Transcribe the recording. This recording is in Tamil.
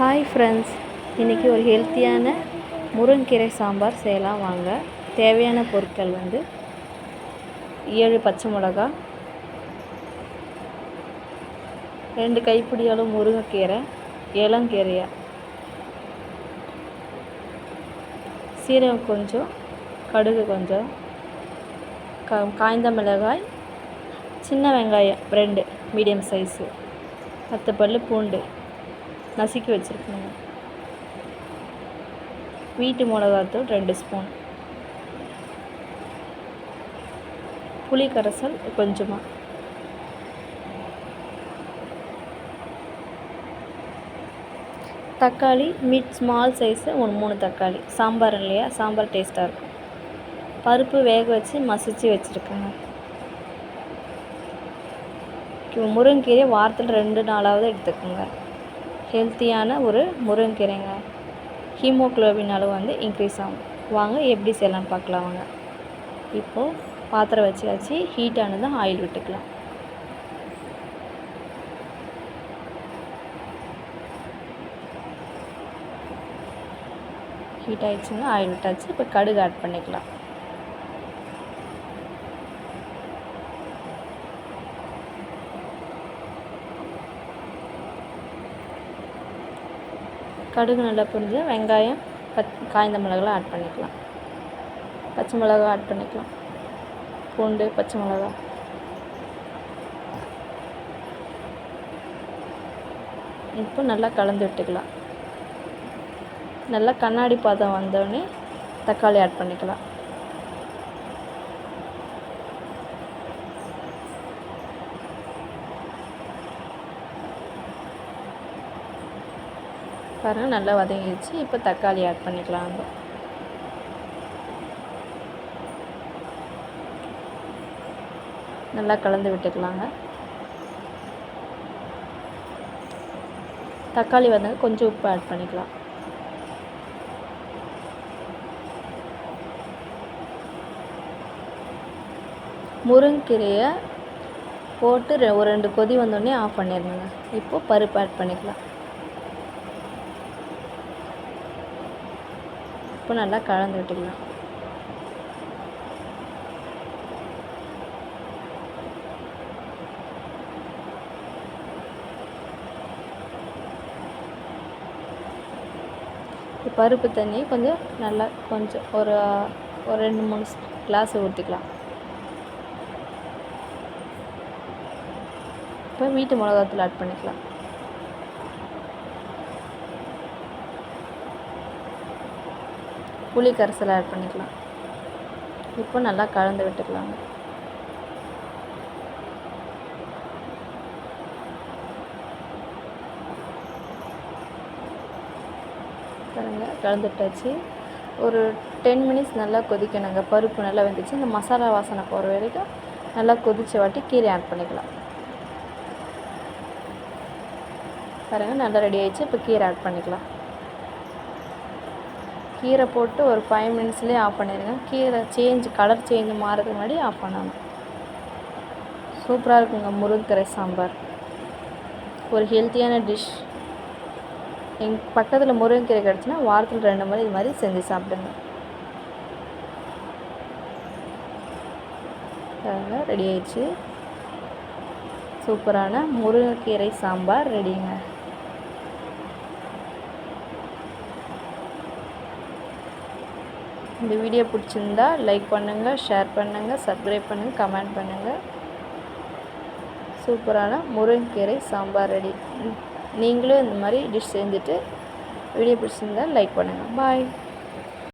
ஹாய் ஃப்ரெண்ட்ஸ், இன்றைக்கி ஒரு ஹெல்த்தியான முருங்கீரை சாம்பார் செய்யலாம் வாங்க. தேவையான பொருட்கள் 7 பச்சை மிளகா, 2 கைப்பிடி அளவு முருங்கைக்கீரை, இளங்கீரையா, சீரகம் கொஞ்சம், கடுகு கொஞ்சம், காய்ந்த மிளகாய், சின்ன வெங்காயம் 2 மீடியம் சைஸு, 10 பல் பூண்டு நசுக்கி வச்சுருக்கோங்க, வீட்டு மிளகாத்தூள் 2 ஸ்பூன், புளி கரைசல் கொஞ்சமாக, தக்காளி ஸ்மால் சைஸு 3 தக்காளி, சாம்பார் இல்லையா, சாம்பார் டேஸ்ட்டாக இருக்கும். பருப்பு வேக வச்சு மசிச்சு வச்சுருக்கேங்க. முருங்கீரை வாரத்தில் 2 நாளாவது எடுத்துக்கோங்க. ஹெல்த்தியான ஒரு முருங்கீரைங்க. ஹீமோக்ளோபின் அளவு இன்க்ரீஸ் ஆகும். வாங்க எப்படி செய்யலாம்னு பார்க்கலாம் வாங்க. இப்போது பாத்திரம் வச்சு ஹீட் ஆனதும் ஆயில் விட்டுக்கலாம். ஹீட் ஆகிடுச்சுன்னா ஆயில் விட்டாச்சு. இப்போ கடுகு ஆட் பண்ணிக்கலாம். கடுகு நல்லா புரிஞ்சு வெங்காயம், காய்ந்த மிளகாலாம் ஆட் பண்ணிக்கலாம். பச்சை மிளகா ஆட் பண்ணிக்கலாம். பூண்டு, பச்சை மிளகா, இப்போ நல்லா கலந்து விட்டுக்கலாம். நல்லா கண்ணாடி பாதம் வந்தோடனே தக்காளி ஆட் பண்ணிக்கலாம். பாருங்கள், நல்லா வதங்கிடுச்சு. இப்போ தக்காளி ஆட் பண்ணிக்கலாம். நல்லா கலந்து விட்டுக்கலாங்க. தக்காளி வதங்க கொஞ்சம் உப்பு ஆட் பண்ணிக்கலாம். முருங்கீரையை போட்டு ஒரு 2 கொதி வந்தோடனே ஆஃப் பண்ணிடணுங்க. இப்போது பருப்பு ஆட் பண்ணிக்கலாம். இப்போ நல்லா கலந்து விட்டுக்கலாம். பருப்பு தண்ணி கொஞ்சம் ஒரு 2-3 கிளாஸ் ஊற்றிக்கலாம். இப்போ வீட்டு மிளகாத்தூள் ஆட் பண்ணிக்கலாம். புளி கரைசல் ஆட் பண்ணிக்கலாம். இப்போ நல்லா கலந்து விட்டுக்கலாங்க. பாருங்கள், கலந்துட்டாச்சு. ஒரு 10 மினிட்ஸ் நல்லா கொதிக்கணுங்க. பருப்பு நல்லா வெந்துச்சு. இந்த மசாலா வாசனை போகிற வரைக்கும் நல்லா கொதிச்ச வாட்டி கீரை ஆட் பண்ணிக்கலாம். பாருங்கள், நல்லா ரெடி ஆகிடுச்சு. இப்போ கீரை ஆட் பண்ணிக்கலாம். கீரை போட்டு ஒரு 5 மினிட்ஸ்லேயே ஆஃப் பண்ணிடுங்க. கீரை கலர் சேஞ்ச் மாறதுக்கு முன்னாடி ஆஃப் பண்ணணும். சூப்பராக இருக்குங்க முருங்கீரை சாம்பார். ஒரு ஹெல்த்தியான டிஷ். எங்கள் பக்கத்தில் முருங்கீரை கிடச்சுன்னா வாரத்தில் 2 முறை இது மாதிரி செஞ்சு சாப்பிடுங்க. ரெடி ஆயிடுச்சு. சூப்பரான முருங்கீரை சாம்பார் ரெடிங்க. இந்த வீடியோ பிடிச்சிருந்தா லைக் பண்ணுங்கள், ஷேர் பண்ணுங்கள், சப்ஸ்கிரைப் பண்ணுங்கள், கமெண்ட் பண்ணுங்கள். சூப்பரான முருங்கீரை சாம்பார் ரெடி. நீங்களும் இந்த மாதிரி டிஷ் செஞ்சுட்டு வீடியோ பிடிச்சிருந்தா லைக் பண்ணுங்கள். பாய்.